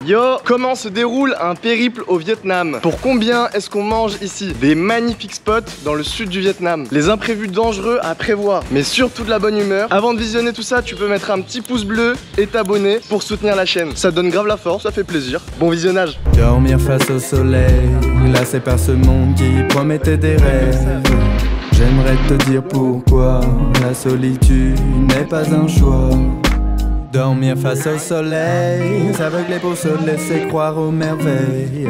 Yo, comment se déroule un périple au Vietnam? Pour combien est-ce qu'on mange ici? Des magnifiques spots dans le sud du Vietnam. Les imprévus dangereux à prévoir, mais surtout de la bonne humeur. Avant de visionner tout ça, tu peux mettre un petit pouce bleu et t'abonner pour soutenir la chaîne. Ça donne grave la force, ça fait plaisir. Bon visionnage. Dormir face au soleil, là c'est par ce monde qui promettait des rêves. J'aimerais te dire pourquoi la solitude n'est pas un choix. Dormir face au soleil, s'aveugler pour se laisser croire aux merveilles.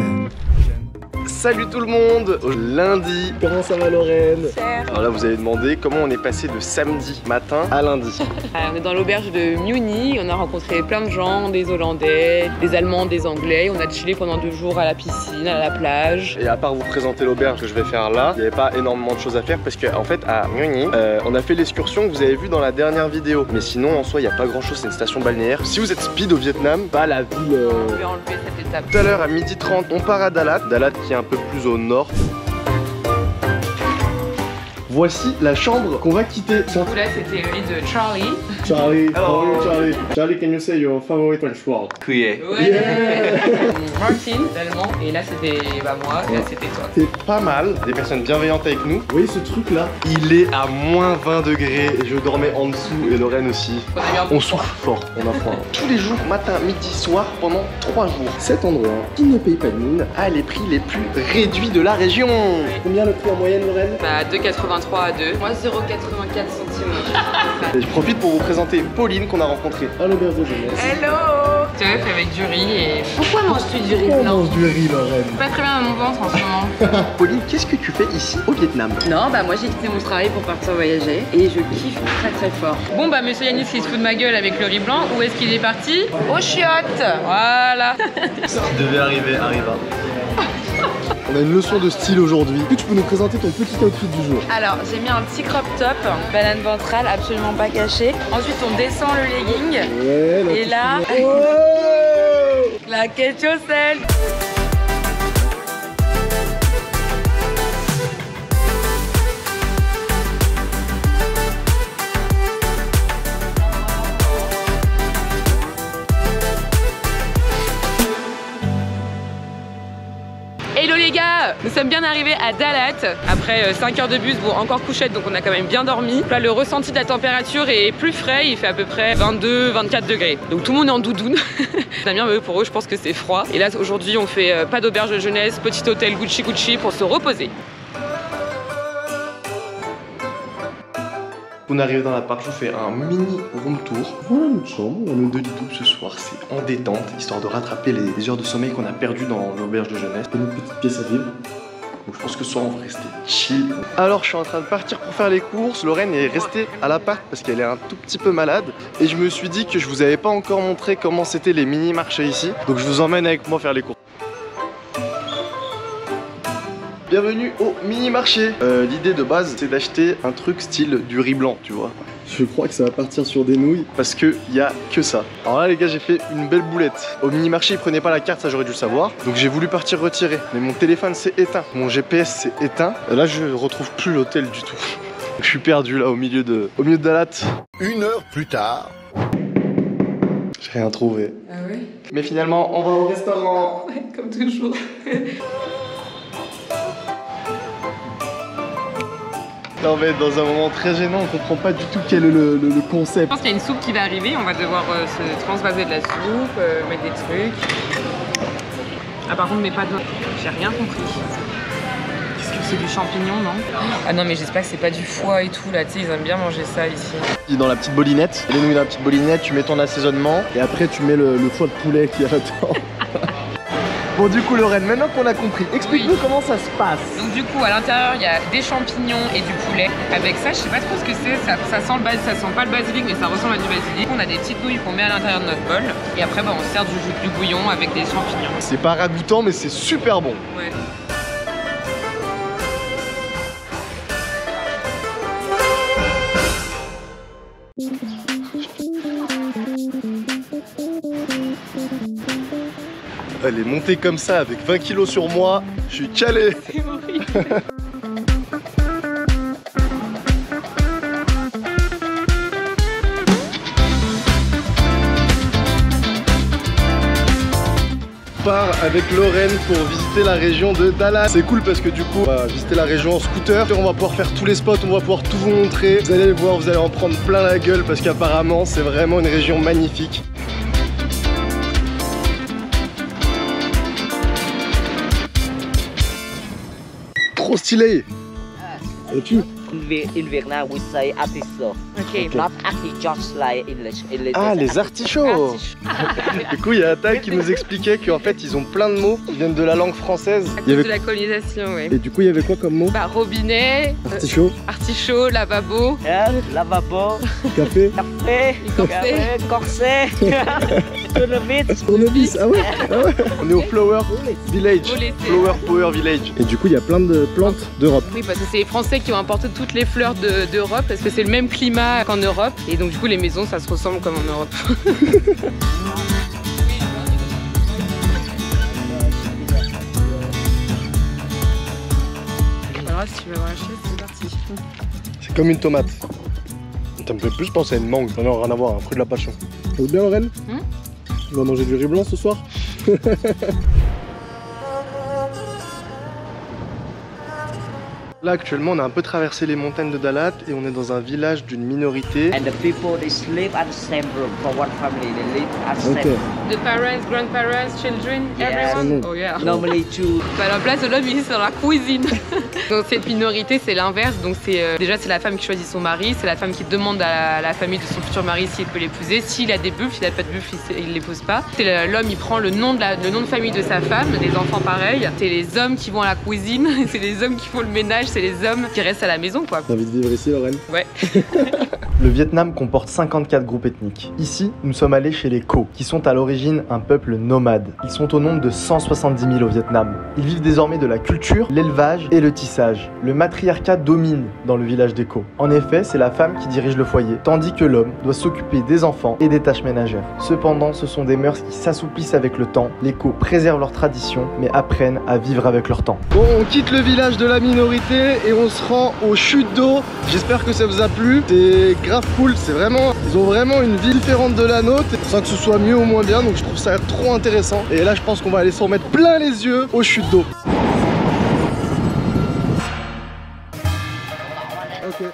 Salut tout le monde, lundi, comment ça va Lorraine? Cher. Alors là vous avez demandé comment on est passé de samedi matin à lundi. On est dans l'auberge de Muni, on a rencontré plein de gens, des Hollandais, des Allemands, des Anglais. On a chillé pendant 2 jours à la piscine, à la plage. Et à part vous présenter l'auberge que je vais faire là, il n'y avait pas énormément de choses à faire parce qu'en fait à Muni, on a fait l'excursion que vous avez vue dans la dernière vidéo. Mais sinon en soi il n'y a pas grand chose, c'est une station balnéaire. Si vous êtes speed au Vietnam, pas la ville... On va enlever cette étape. Tout à l'heure à 12h30 on part à Dalat, Dalat qui est un peu plus au nord. Voici la chambre qu'on va quitter. Du coup là c'était le lit de Charlie. Charlie, Charlie. Charlie, can you say your favorite French word? Ouais. Martin, l'allemand. Et là c'était moi, et là c'était toi. C'est pas mal, des personnes bienveillantes avec nous. Vous voyez ce truc là? Il est à moins 20 degrés et je dormais en dessous et Lorraine aussi. On souffle fort, on a froid. Tous les jours, matin, midi, soir, pendant 3 jours. Cet endroit, qui ne paye pas de mine, a les prix les plus réduits de la région. Combien le prix en moyenne Lorraine? Bah 2,83 à 2. Moi 0,84 centimes. Et je profite pour vous présenter Pauline qu'on a rencontrée à l'auberge de jeunesse. Hello! Teuf avec du riz et... Pourquoi manges-tu du riz On blanc? mange du riz Lorraine. Pas très bien à mon ventre en ce moment. Pauline, qu'est-ce que tu fais ici au Vietnam? Non, bah moi j'ai quitté mon travail pour partir voyager et je kiffe très très fort. Bon bah monsieur Yanis il se fout de ma gueule avec le riz blanc. Où est-ce qu'il est parti? Aux chiottes. Voilà. Ce qui devait arriver arriva. On a une leçon de style aujourd'hui. Est-ce que tu peux nous présenter ton petit outfit du jour? Alors j'ai mis un petit crop top, banane ventrale absolument pas cachée. Ensuite on descend le legging. Ouais, et là, la quête chausselle. Hello les gars, nous sommes bien arrivés à Dalat après 5 heures de bus, bon encore couchette donc on a quand même bien dormi. Là le ressenti de la température est plus frais, il fait à peu près 22-24 degrés. Donc tout le monde est en doudoune. Damien, pour eux je pense que c'est froid. Et là aujourd'hui on fait pas d'auberge de jeunesse, petit hôtel Gucci Gucci pour se reposer. On arrive dans l'appart, je vous fais un mini room tour. Voilà notre chambre, on a 2 lits doubles ce soir, c'est en détente, histoire de rattraper les heures de sommeil qu'on a perdues dans l'auberge de jeunesse. Et une petite pièce à vivre. Donc je pense que ce soir on va rester chill. Alors je suis en train de partir pour faire les courses, Lorraine est restée à l'appart parce qu'elle est un tout petit peu malade. Et je me suis dit que je vous avais pas encore montré comment c'était les mini-marchés ici. Donc je vous emmène avec moi faire les courses. Bienvenue au mini-marché. L'idée de base c'est d'acheter un truc style du riz blanc, tu vois. Je crois que ça va partir sur des nouilles parce que y a que ça. Alors là les gars j'ai fait une belle boulette. Au mini-marché ils prenaient pas la carte, ça j'aurais dû le savoir. Donc j'ai voulu partir retirer. Mais mon téléphone s'est éteint, mon GPS s'est éteint. Là je retrouve plus l'hôtel du tout. Je suis perdu là au milieu de Dalat. 1 heure plus tard. J'ai rien trouvé. Ah oui? Mais finalement on va au restaurant. Ouais, comme toujours. Là on va être dans un moment très gênant, on comprend pas du tout quel est le concept. Je pense qu'il y a une soupe qui va arriver, on va devoir se transvaser de la soupe, mettre des trucs. Ah par contre mais pas de... J'ai rien compris. Qu'est-ce que c'est, du champignon, non? Ah non mais j'espère que c'est pas du foie et tout là, tu sais ils aiment bien manger ça ici. Dans la petite bolinette, les nouilles dans la petite bolinette, tu mets ton assaisonnement et après tu mets le foie de poulet qui est là-dedans. Bon du coup Lorraine, maintenant qu'on a compris, explique-nous comment ça se passe. Donc du coup à l'intérieur il y a des champignons et du poulet. Avec ça je sais pas trop ce que c'est, ça sent pas le basilic mais ça ressemble à du basilic. On a des petites nouilles qu'on met à l'intérieur de notre bol et après bah, on se sert du bouillon avec des champignons. C'est pas ragoûtant mais c'est super bon. Ouais. Elle est montée comme ça avec 20 kilos sur moi, je suis calé. C'est horrible. part avec Lorraine pour visiter la région de Dalat. C'est cool parce que du coup, on va visiter la région en scooter. On va pouvoir faire tous les spots, on va pouvoir tout vous montrer. Vous allez voir, vous allez en prendre plein la gueule parce qu'apparemment, c'est vraiment une région magnifique. Trop stylé. Et tu? In Vietnam, we say artichoke. Ok. Not artichokes like English. Ah, les artichauts. Du coup, il y a Atta qui nous expliquait qu'en fait, ils ont plein de mots qui viennent de la langue française. À cause de la colonisation, oui. Et du coup, il y avait quoi comme mot? Bah, robinet, Artichaut, artichaut, lavabo, Yeah, lavabo, café, café, corset, tournevis. tournevis. Ah ouais, ah ouais. On est au Flower Village. Au l'été. Flower Power Village. Et du coup, il y a plein de plantes d'Europe. Oui, parce que c'est les Français qui ont importé toutes les fleurs d'Europe parce que c'est le même climat qu'en Europe. Et donc, du coup, les maisons, ça se ressemble comme en Europe. Alors, si tu veux avoir la chaise, c'est parti. C'est comme une tomate. Ça me fait plus penser à une mangue. Non, rien à voir, un fruit de la passion. Ça va bien, Lorraine? Tu vas manger du riz blanc ce soir? Là actuellement on a un peu traversé les montagnes de Dalat et on est dans un village d'une minorité. And the people they sleep at the same room. For one family, they live at the same room. The parents, grandparents, children, Yes. everyone. Oh yeah. Normally two. Bah, à la place de l'homme, il est dans la cuisine. Donc cette minorité, c'est l'inverse. Donc c'est déjà c'est la femme qui choisit son mari, c'est la femme qui demande à la famille de son futur mari s'il peut l'épouser. S'il a des buffles, s'il n'a pas de buffles, il l'épouse pas. C'est l'homme, il prend le nom de famille de sa femme, des enfants pareils. C'est les hommes qui vont à la cuisine, c'est les hommes qui font le ménage, c'est les hommes qui restent à la maison quoi. T'as envie de vivre ici, Lorraine? Ouais. Le Vietnam comporte 54 groupes ethniques. Ici, nous sommes allés chez les Co, qui sont à l'origine un peuple nomade. Ils sont au nombre de 170 000 au Vietnam. Ils vivent désormais de la culture, l'élevage et le tissage. Le matriarcat domine dans le village des Co. En effet, c'est la femme qui dirige le foyer, tandis que l'homme doit s'occuper des enfants et des tâches ménagères. Cependant, ce sont des mœurs qui s'assouplissent avec le temps. Les Co préservent leurs traditions, mais apprennent à vivre avec leur temps. Bon, on quitte le village de la minorité et on se rend aux chutes d'eau. J'espère que ça vous a plu. C'est grave cool, c'est vraiment, ils ont vraiment une vie différente de la nôtre, sans que ce soit mieux ou moins bien, donc je trouve ça trop intéressant. Et là je pense qu'on va aller s'en mettre plein les yeux aux chutes d'eau. Ok.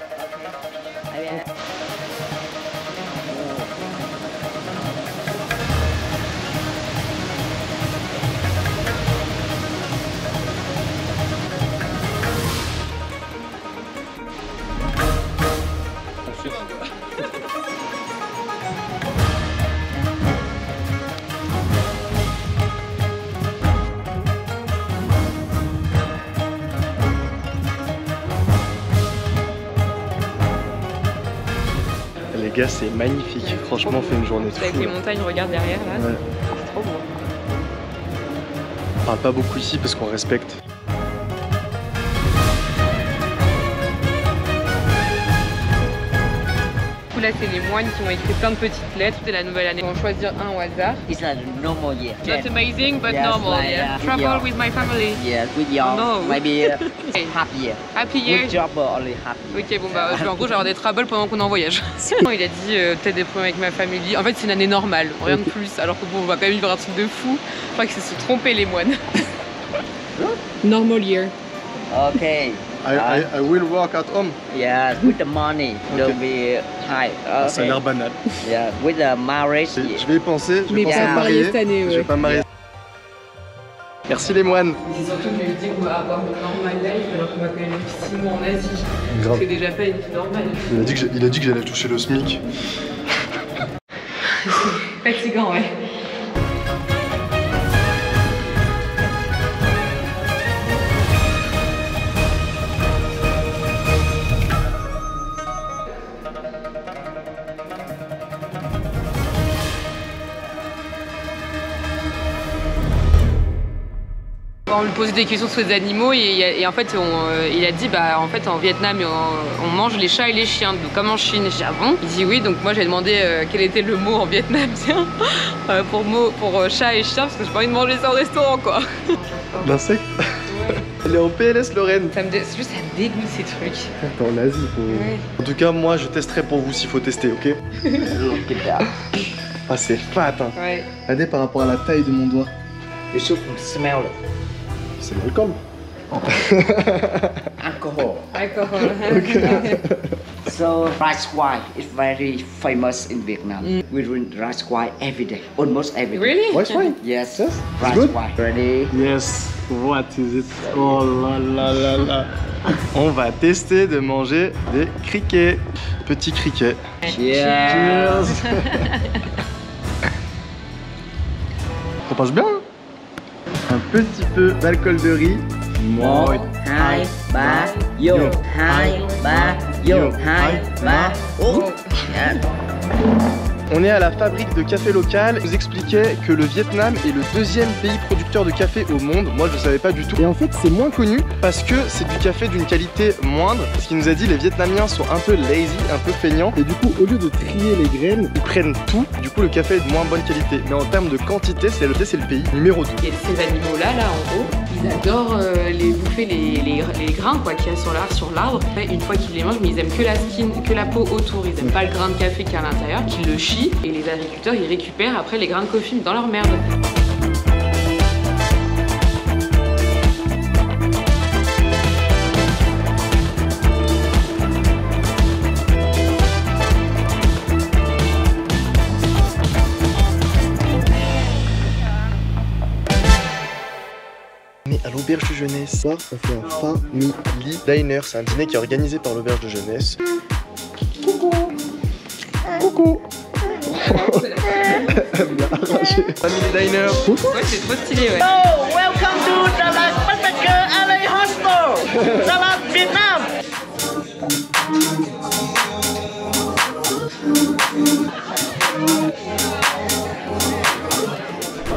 Les gars, c'est magnifique. Franchement, on fait une journée de fou. Avec les montagnes, regarde derrière là. Ouais. C'est trop beau. On parle pas beaucoup ici parce qu'on respecte. Là, c'est les moines qui ont écrit plein de petites lettres. C'est la nouvelle année. On va choisir un au hasard. It's like normal year. Not amazing, but Yes, normal. like, Yeah. with Travel your- with my family. Yeah, with your No. maybe half year. Happy year. With job only half year. Ok, bon bah en gros, je vais avoir des troubles pendant qu'on est en voyage. Il a dit peut-être des problèmes avec ma famille. En fait, c'est une année normale, rien de plus. Alors que bon, on va quand même vivre un truc de fou. Je crois que c'est se tromper les moines. Normal year. Okay. I will work at home. Yeah, with the money, don't be high. Ça a l'air banal. Yeah, with the marriage. Je vais y penser, je vais Mais penser pas à me marier marier. cette année, Je vais ouais. pas me marier. Merci les moines. C'est surtout que je me dis qu'on va avoir une normal life alors qu'on va quand même vivre 6 mois en Asie. Grave. C'est déjà pas une vie normale. Il a dit que j'allais toucher le SMIC. Fatigant, ouais. On lui posait des questions sur les animaux et en fait il a dit bah en fait en Vietnam on mange les chats et les chiens comme en Chine. J'ai dit ah bon? Il dit oui, donc moi j'ai demandé quel était le mot en vietnamien pour chat et chien parce que j'ai pas envie de manger ça au restaurant quoi. L'insecte. Elle est en PLS Lorraine. Ça me dégoûte ces trucs. T'es en Asie pour... Ouais. En tout cas moi je testerai pour vous s'il faut tester, ok? Look at that. Ah c'est fat hein. Ouais. Regardez par rapport à la taille de mon doigt. You should smell it. C'est l'alcool. Alcohol. Alcohol. So rice wine is very famous in Vietnam. We drink rice wine every day, almost every day. Really? Ouais, c'est fine. Yes, It's rice good. wine. Ready? Yes, what is it? Oh là là là là. On va tester de manger des criquets. Petits criquets. Cheers. Ça passe bien, hein? Un petit peu d'alcool de riz. Một, hai, ba, vô. Hai, ba, vô. Hai, ba, On est à la fabrique de café local. Je vous expliquais que le Vietnam est le deuxième pays producteur de café au monde. Moi, je ne savais pas du tout. Et en fait, c'est moins connu parce que c'est du café d'une qualité moindre. Ce qu'il nous a dit, les Vietnamiens sont un peu lazy, un peu feignants. Et du coup, au lieu de trier les graines, ils prennent tout. Du coup, le café est de moins bonne qualité. Mais en termes de quantité, c'est le pays numéro 2. Et ces animaux-là, en haut, ils adorent les bouffer les grains qu'il y a sur l'arbre. Une fois qu'ils les mangent, mais ils aiment que la skin, que la peau autour. Ils aiment pas le grain de café qu'il y a à l'intérieur, qu'ils le chient. Et les agriculteurs, ils récupèrent après les grains de coffee dans leur merde. À l'auberge de jeunesse, on fait un family diner. C'est un dîner qui est organisé par l'auberge de jeunesse. Coucou. Coucou. Elle me l'a arraché. Family diner. Ouais, c'est trop stylé, ouais. Oh, welcome to Dalat Backpacker LA Hostel. Dalat, Vietnam.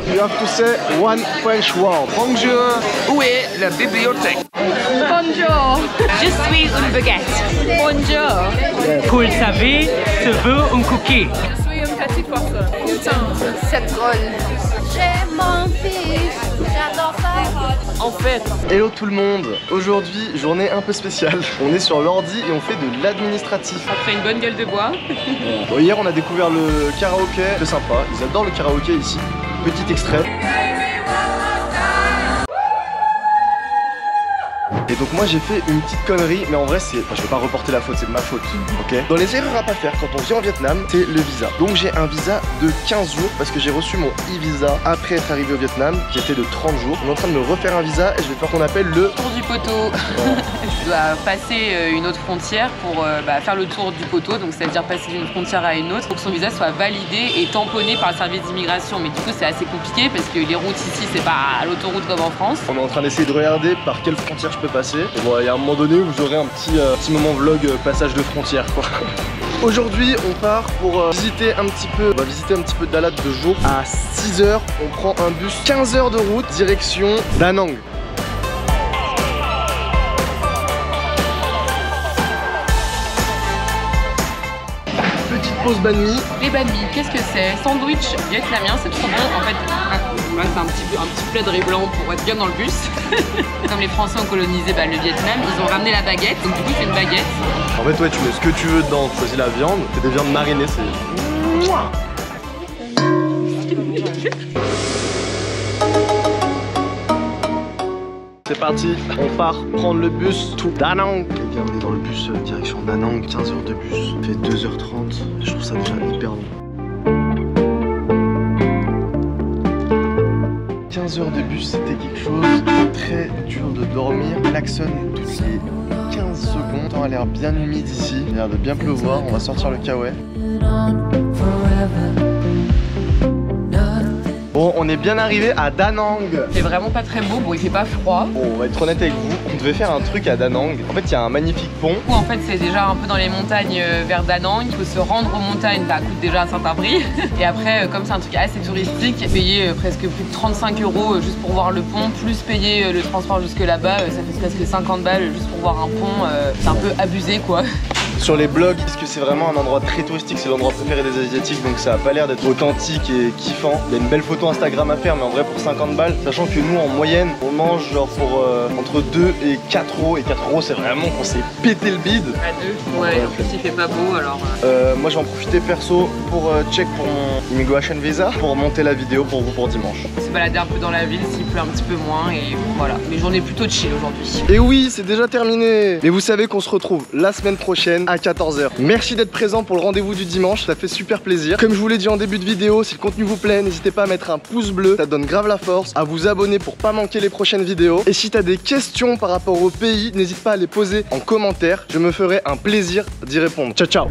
You have to say one French word. Bonjour. Où est la bibliothèque? Bonjour. Je suis une baguette. Bonjour. Pour le savoir, tu veux un cookie. Je suis une petite poisson. Putain, c'est drôle. J'ai mon fils, j'adore ça. En fait, Hello tout le monde. Aujourd'hui, journée un peu spéciale. On est sur l'ordi et on fait de l'administratif. après une bonne gueule de bois. Bon, hier, on a découvert le karaoké. C'est sympa. Ils adorent le karaoké ici. Petit extrait. Et donc moi j'ai fait une petite connerie, mais en vrai c'est... Enfin, je vais pas reporter la faute, c'est de ma faute, ok? Dans les erreurs à pas faire quand on vient en Vietnam, c'est le visa. Donc j'ai un visa de 15 jours parce que j'ai reçu mon e-visa après être arrivé au Vietnam, qui était de 30 jours. On est en train de me refaire un visa et je vais faire qu'on appelle le... Tour du poteau. Tu dois passer une autre frontière pour faire le tour du poteau, donc c'est-à-dire passer d'une frontière à une autre pour que son visa soit validé et tamponné par le service d'immigration. Mais du coup c'est assez compliqué parce que les routes ici c'est pas à l'autoroute comme en France. On est en train d'essayer de regarder par quelle frontière je peux passer. Et bon, il y a un moment donné où vous aurez un petit moment vlog passage de frontière quoi. Aujourd'hui on part pour visiter un petit peu, on va visiter un petit peu Dalat de jour. À 6 h, on prend un bus 15 heures de route direction Da Nang. Petite pause banh mi. Les banh mi, qu'est-ce que c'est? Sandwich vietnamien, c'est trop bon. En fait, là c'est un petit plat de riz blanc pour être bien dans le bus. Comme les Français ont colonisé le Vietnam, ils ont ramené la baguette. Donc du coup c'est une baguette. En fait ouais, tu mets ce que tu veux dedans, tu choisis la viande, c'est des viandes marinées, c'est... C'est parti, on part prendre le bus to Da Nang. Et bien on est dans le bus direction Da Nang, 15 heures de bus, ça fait 2h30, je trouve ça déjà hyper long. 15 heures de bus, c'était quelque chose, très dur de dormir, klaxonne toutes les 15 secondes. Le temps a l'air bien humide ici, il a l'air de bien pleuvoir, on va sortir le kawaii. Bon, on est bien arrivé à Da Nang. C'est vraiment pas très beau, bon il fait pas froid. Bon, on va être honnête avec vous, on devait faire un truc à Da Nang. En fait, il y a un magnifique pont. Du coup, en fait c'est déjà un peu dans les montagnes vers Da Nang. Il faut se rendre aux montagnes, ça coûte déjà un certain prix. Et après, comme c'est un truc assez touristique, payer presque plus de 35 € juste pour voir le pont, plus payer le transport jusque là-bas, ça fait presque 50 balles juste pour voir un pont. C'est un peu abusé quoi. Sur les blogs, parce que c'est vraiment un endroit très touristique, c'est l'endroit préféré des Asiatiques, donc ça a pas l'air d'être authentique et kiffant. Il y a une belle photo Instagram à faire, mais en vrai pour 50 balles, sachant que nous en moyenne, on mange genre pour entre 2 et 4 €, et 4 € c'est vraiment qu'on s'est pété le bide. À deux. Ouais, en plus il fait pas beau alors. Moi j'ai en profité perso pour check pour mon Immigration Visa pour monter la vidéo pour vous pour dimanche. On s'est baladé un peu dans la ville, s'il pleut un petit peu moins et voilà. Mais journée plutôt chill aujourd'hui. Et oui, c'est déjà terminé. Mais vous savez qu'on se retrouve la semaine prochaine à 14h. Merci d'être présent pour le rendez-vous du dimanche, ça fait super plaisir. Comme je vous l'ai dit en début de vidéo, si le contenu vous plaît, n'hésitez pas à mettre un pouce bleu, ça donne grave la force, à vous abonner pour pas manquer les prochaines vidéos. Et si t'as des questions par rapport au pays, n'hésite pas à les poser en commentaire, je me ferai un plaisir d'y répondre. Ciao ciao.